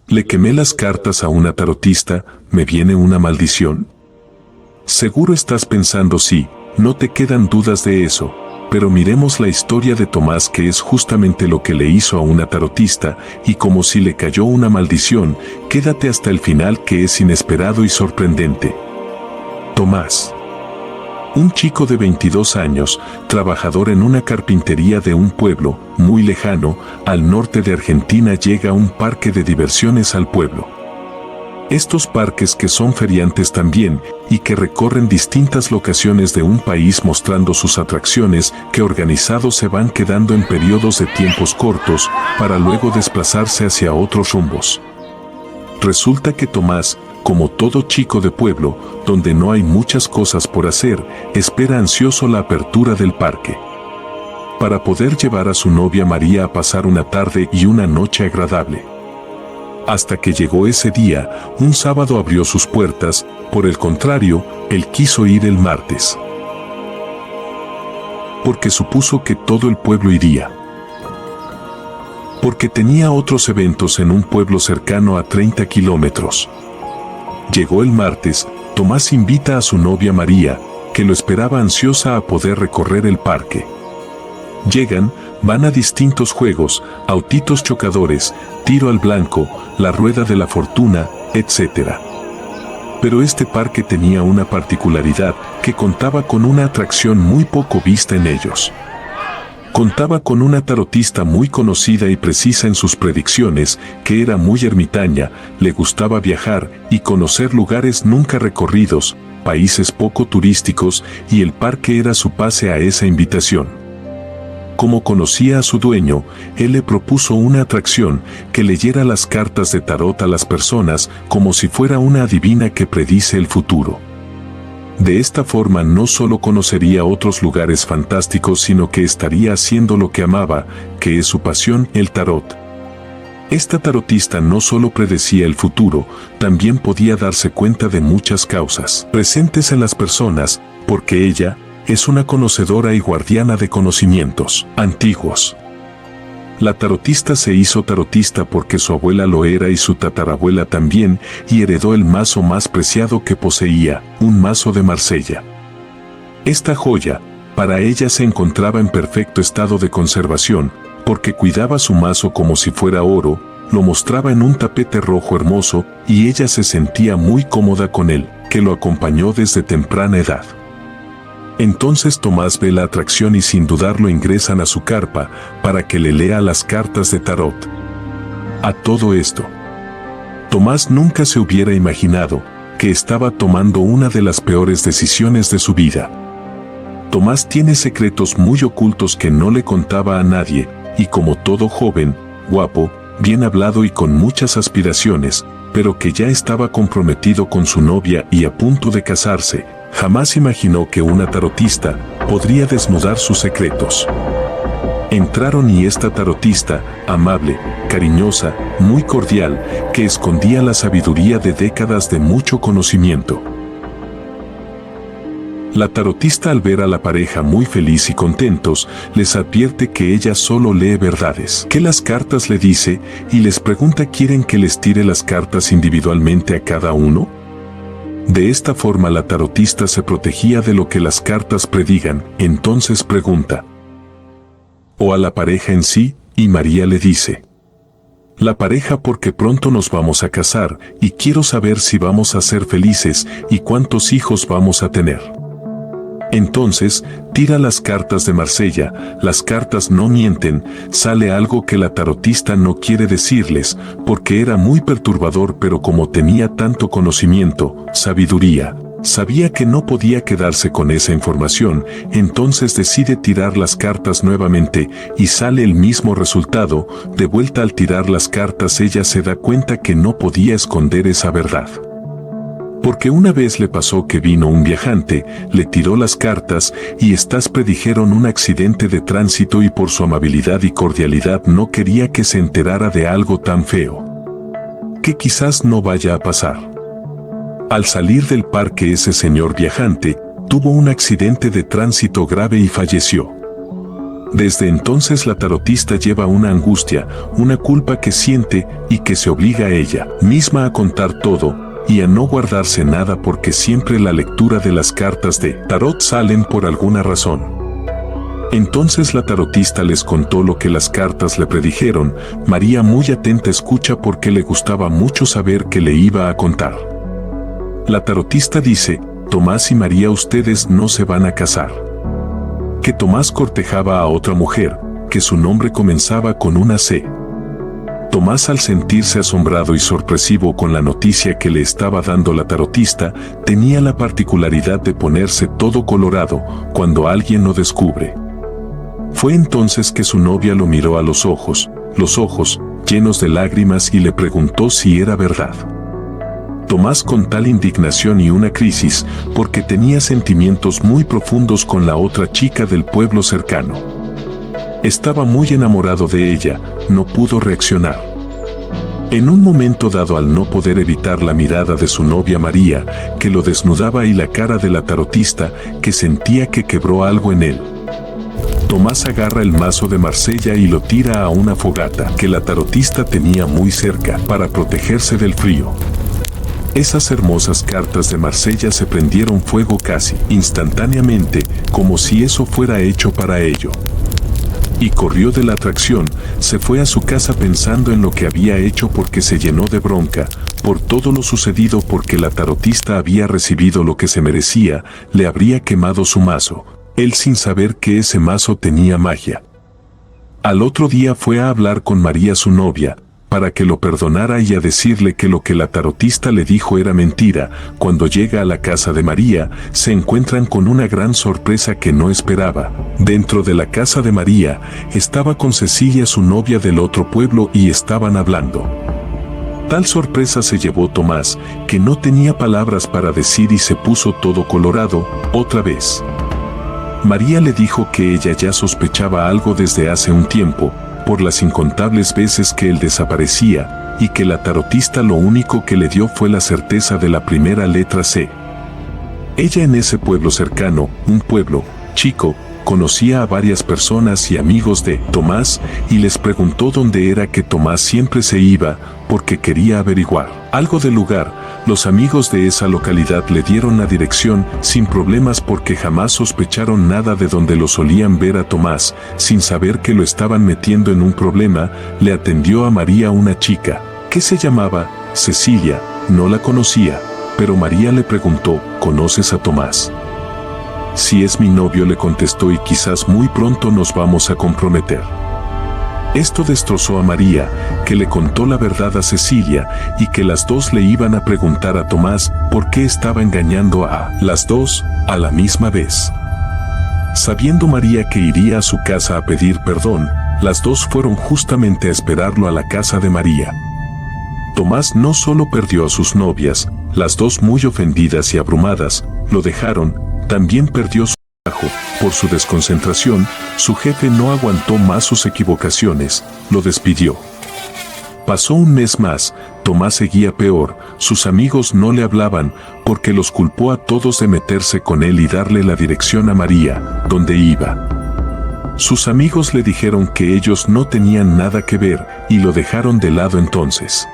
Le quemé las cartas a una tarotista, ¿me viene una maldición? Seguro estás pensando sí, no te quedan dudas de eso, pero miremos la historia de Tomás, que es justamente lo que le hizo a una tarotista, y como si le cayó una maldición, quédate hasta el final, que es inesperado y sorprendente. Tomás, un chico de 22 años, trabajador en una carpintería de un pueblo muy lejano, al norte de Argentina, llega a un parque de diversiones al pueblo. Estos parques que son feriantes también, y que recorren distintas locaciones de un país mostrando sus atracciones, que organizados se van quedando en periodos de tiempos cortos, para luego desplazarse hacia otros rumbos. Resulta que Tomás, como todo chico de pueblo, donde no hay muchas cosas por hacer, espera ansioso la apertura del parque, para poder llevar a su novia María a pasar una tarde y una noche agradable. Hasta que llegó ese día, un sábado abrió sus puertas, por el contrario, él quiso ir el martes, porque supuso que todo el pueblo iría, porque tenía otros eventos en un pueblo cercano a 30 kilómetros. Llegó el martes, Tomás invita a su novia María, que lo esperaba ansiosa a poder recorrer el parque. Llegan, van a distintos juegos, autitos chocadores, tiro al blanco, la rueda de la fortuna, etc. Pero este parque tenía una particularidad, que contaba con una atracción muy poco vista en ellos. Contaba con una tarotista muy conocida y precisa en sus predicciones, que era muy ermitaña, le gustaba viajar y conocer lugares nunca recorridos, países poco turísticos, y el parque era su pase a esa invitación. Como conocía a su dueño, él le propuso una atracción, que leyera las cartas de tarot a las personas como si fuera una adivina que predice el futuro. De esta forma no solo conocería otros lugares fantásticos, sino que estaría haciendo lo que amaba, que es su pasión, el tarot. Esta tarotista no solo predecía el futuro, también podía darse cuenta de muchas causas presentes en las personas, porque ella es una conocedora y guardiana de conocimientos antiguos. La tarotista se hizo tarotista porque su abuela lo era y su tatarabuela también, y heredó el mazo más preciado que poseía, un mazo de Marsella. Esta joya, para ella, se encontraba en perfecto estado de conservación, porque cuidaba su mazo como si fuera oro, lo mostraba en un tapete rojo hermoso, y ella se sentía muy cómoda con él, que lo acompañó desde temprana edad. Entonces Tomás ve la atracción y sin dudarlo ingresan a su carpa para que le lea las cartas de tarot. A todo esto, Tomás nunca se hubiera imaginado que estaba tomando una de las peores decisiones de su vida. Tomás tiene secretos muy ocultos que no le contaba a nadie, y como todo joven, guapo, bien hablado y con muchas aspiraciones, pero que ya estaba comprometido con su novia y a punto de casarse, jamás imaginó que una tarotista podría desnudar sus secretos. Entraron y esta tarotista, amable, cariñosa, muy cordial, que escondía la sabiduría de décadas de mucho conocimiento. La tarotista, al ver a la pareja muy feliz y contentos, les advierte que ella solo lee verdades que las cartas le dice, y les pregunta: ¿quieren que les tire las cartas individualmente a cada uno? De esta forma la tarotista se protegía de lo que las cartas predigan. Entonces pregunta: ¿o a la pareja en sí? Y María le dice: la pareja, porque pronto nos vamos a casar, y quiero saber si vamos a ser felices y cuántos hijos vamos a tener. Entonces, tira las cartas de Marsella, las cartas no mienten, sale algo que la tarotista no quiere decirles, porque era muy perturbador, pero como tenía tanto conocimiento, sabiduría, sabía que no podía quedarse con esa información, entonces decide tirar las cartas nuevamente, y sale el mismo resultado. De vuelta, al tirar las cartas, ella se da cuenta que no podía esconder esa verdad. Porque una vez le pasó que vino un viajante, le tiró las cartas, y estas predijeron un accidente de tránsito, y por su amabilidad y cordialidad no quería que se enterara de algo tan feo, que quizás no vaya a pasar. Al salir del parque, ese señor viajante tuvo un accidente de tránsito grave y falleció. Desde entonces la tarotista lleva una angustia, una culpa que siente y que se obliga a ella misma a contar todo y a no guardarse nada porque siempre la lectura de las cartas de tarot salen por alguna razón. Entonces la tarotista les contó lo que las cartas le predijeron. María muy atenta escucha porque le gustaba mucho saber qué le iba a contar. La tarotista dice: Tomás y María, ustedes no se van a casar. Que Tomás cortejaba a otra mujer, que su nombre comenzaba con una C. Tomás, al sentirse asombrado y sorpresivo con la noticia que le estaba dando la tarotista, tenía la particularidad de ponerse todo colorado cuando alguien lo descubre. Fue entonces que su novia lo miró a los ojos llenos de lágrimas, y le preguntó si era verdad. Tomás, con tal indignación y una crisis, porque tenía sentimientos muy profundos con la otra chica del pueblo cercano. Estaba muy enamorado de ella, no pudo reaccionar. En un momento dado, al no poder evitar la mirada de su novia María, que lo desnudaba, y la cara de la tarotista, que sentía que quebró algo en él, Tomás agarra el mazo de Marsella y lo tira a una fogata que la tarotista tenía muy cerca para protegerse del frío. Esas hermosas cartas de Marsella se prendieron fuego casi instantáneamente, como si eso fuera hecho para ello. Y corrió de la atracción, se fue a su casa pensando en lo que había hecho, porque se llenó de bronca por todo lo sucedido, porque la tarotista había recibido lo que se merecía, le habría quemado su mazo, él sin saber que ese mazo tenía magia. Al otro día fue a hablar con María, su novia, para que lo perdonara y a decirle que lo que la tarotista le dijo era mentira. Cuando llega a la casa de María, se encuentran con una gran sorpresa que no esperaba. Dentro de la casa de María estaba con Cecilia, su novia del otro pueblo, y estaban hablando. Tal sorpresa se llevó Tomás, que no tenía palabras para decir y se puso todo colorado, otra vez. María le dijo que ella ya sospechaba algo desde hace un tiempo, por las incontables veces que él desaparecía, y que la tarotista lo único que le dio fue la certeza de la primera letra C. Ella, en ese pueblo cercano, un pueblo chico, conocía a varias personas y amigos de Tomás, y les preguntó dónde era que Tomás siempre se iba, porque quería averiguar algo del lugar. Los amigos de esa localidad le dieron la dirección sin problemas, porque jamás sospecharon nada de donde lo solían ver a Tomás. Sin saber que lo estaban metiendo en un problema, le atendió a María una chica, que se llamaba Cecilia. No la conocía, pero María le preguntó: ¿conoces a Tomás? Si es mi novio, le contestó, y quizás muy pronto nos vamos a comprometer. Esto destrozó a María, que le contó la verdad a Cecilia, y que las dos le iban a preguntar a Tomás por qué estaba engañando a las dos a la misma vez. Sabiendo María que iría a su casa a pedir perdón, las dos fueron justamente a esperarlo a la casa de María. Tomás no solo perdió a sus novias, las dos muy ofendidas y abrumadas, lo dejaron, también perdió su trabajo. Por su desconcentración, su jefe no aguantó más sus equivocaciones, lo despidió. Pasó un mes más, Tomás seguía peor, sus amigos no le hablaban, porque los culpó a todos de meterse con él y darle la dirección a María, donde iba. Sus amigos le dijeron que ellos no tenían nada que ver, y lo dejaron de lado. Entonces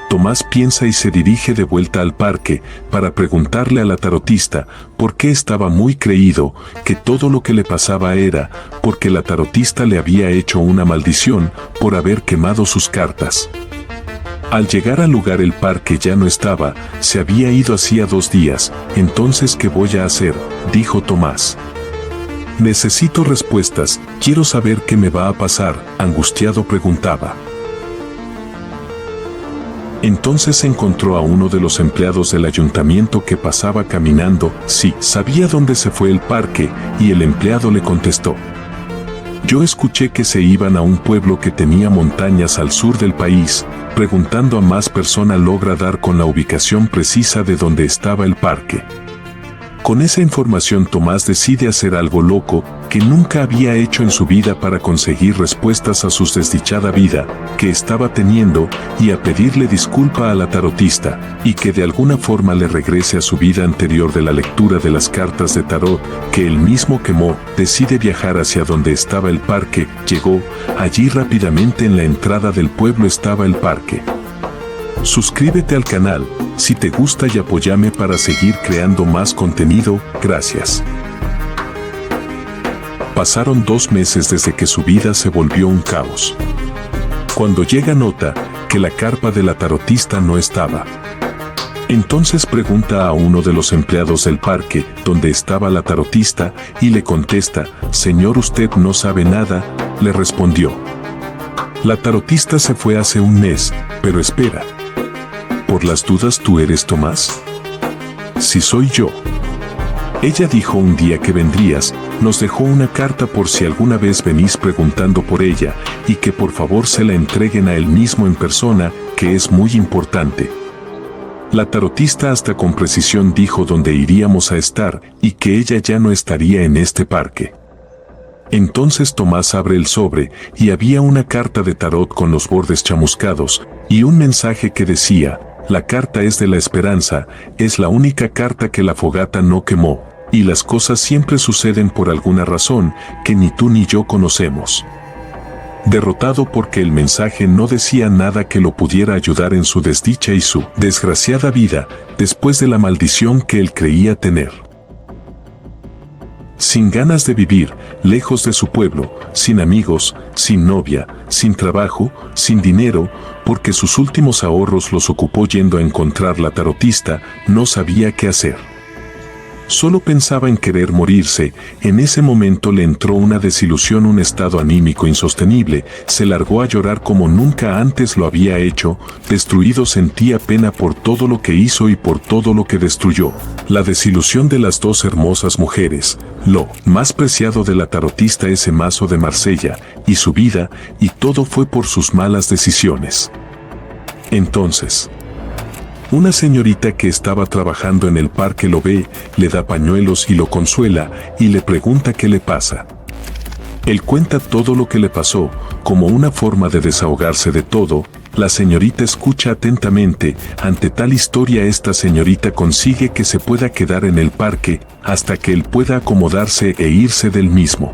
Tomás piensa y se dirige de vuelta al parque para preguntarle a la tarotista por qué. Estaba muy creído que todo lo que le pasaba era porque la tarotista le había hecho una maldición por haber quemado sus cartas. Al llegar al lugar, el parque ya no estaba, se había ido hacía 2 días. Entonces, ¿qué voy a hacer?, dijo Tomás. Necesito respuestas, quiero saber qué me va a pasar, angustiado preguntaba. Entonces encontró a uno de los empleados del ayuntamiento que pasaba caminando. Sí, sabía dónde se fue el parque, y el empleado le contestó: yo escuché que se iban a un pueblo que tenía montañas al sur del país. Preguntando a más personas logra dar con la ubicación precisa de donde estaba el parque. Con esa información Tomás decide hacer algo loco que nunca había hecho en su vida para conseguir respuestas a su desdichada vida que estaba teniendo y a pedirle disculpa a la tarotista y que de alguna forma le regrese a su vida anterior de la lectura de las cartas de tarot que él mismo quemó. Decide viajar hacia donde estaba el parque. Llegó allí rápidamente. En la entrada del pueblo estaba el parque. Suscríbete al canal si te gusta y apóyame para seguir creando más contenido. Gracias. Pasaron 2 meses desde que su vida se volvió un caos. Cuando llega nota que la carpa de la tarotista no estaba. Entonces pregunta a uno de los empleados del parque dónde estaba la tarotista y le contesta: «Señor, usted no sabe nada», le respondió. «La tarotista se fue hace un mes, pero espera. ¿Por las dudas tú eres Tomás?». «Sí, soy yo. Ella dijo un día que vendrías, nos dejó una carta por si alguna vez venís preguntando por ella, y que por favor se la entreguen a él mismo en persona, que es muy importante». La tarotista hasta con precisión dijo dónde iríamos a estar y que ella ya no estaría en este parque. Entonces Tomás abre el sobre y había una carta de tarot con los bordes chamuscados y un mensaje que decía: «La carta es de la esperanza, es la única carta que la fogata no quemó, y las cosas siempre suceden por alguna razón que ni tú ni yo conocemos». Derrotado porque el mensaje no decía nada que lo pudiera ayudar en su desdicha y su desgraciada vida, después de la maldición que él creía tener. Sin ganas de vivir, lejos de su pueblo, sin amigos, sin novia, sin trabajo, sin dinero, porque sus últimos ahorros los ocupó yendo a encontrar la tarotista, no sabía qué hacer. Solo pensaba en querer morirse. En ese momento le entró una desilusión, un estado anímico insostenible. Se largó a llorar como nunca antes lo había hecho. Destruido, sentía pena por todo lo que hizo y por todo lo que destruyó. La desilusión de las 2 hermosas mujeres, lo más preciado de la tarotista, ese mazo de Marsella, y su vida, y todo fue por sus malas decisiones. Entonces, una señorita que estaba trabajando en el parque lo ve, le da pañuelos y lo consuela, y le pregunta qué le pasa. Él cuenta todo lo que le pasó, como una forma de desahogarse de todo. La señorita escucha atentamente. Ante tal historia, esta señorita consigue que se pueda quedar en el parque, hasta que él pueda acomodarse e irse del mismo.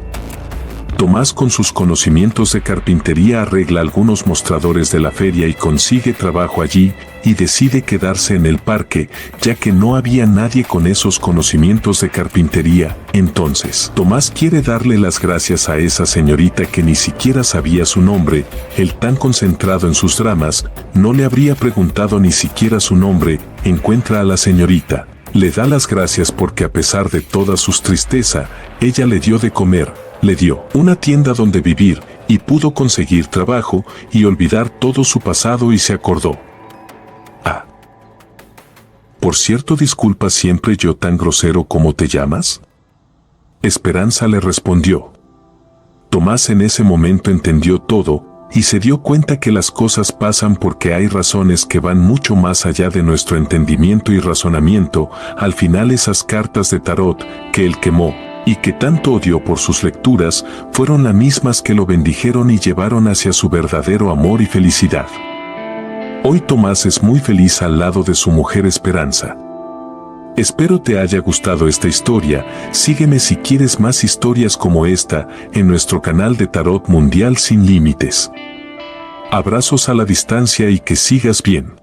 Tomás, con sus conocimientos de carpintería, arregla algunos mostradores de la feria y consigue trabajo allí, y decide quedarse en el parque, ya que no había nadie con esos conocimientos de carpintería. Entonces, Tomás quiere darle las gracias a esa señorita que ni siquiera sabía su nombre. Él, tan concentrado en sus dramas, no le habría preguntado ni siquiera su nombre. Encuentra a la señorita, le da las gracias porque a pesar de toda su tristeza, ella le dio de comer, le dio una tienda donde vivir y pudo conseguir trabajo y olvidar todo su pasado, y se acordó: «Ah, por cierto, disculpa, siempre yo tan grosero. ¿Cómo te llamas?». «Esperanza», le respondió. Tomás en ese momento entendió todo y se dio cuenta que las cosas pasan porque hay razones que van mucho más allá de nuestro entendimiento y razonamiento. Al final, esas cartas de tarot que él quemó y que tanto odió por sus lecturas, fueron las mismas que lo bendijeron y llevaron hacia su verdadero amor y felicidad. Hoy Tomás es muy feliz al lado de su mujer Esperanza. Espero te haya gustado esta historia. Sígueme si quieres más historias como esta en nuestro canal de Tarot Mundial Sin Límites. Abrazos a la distancia y que sigas bien.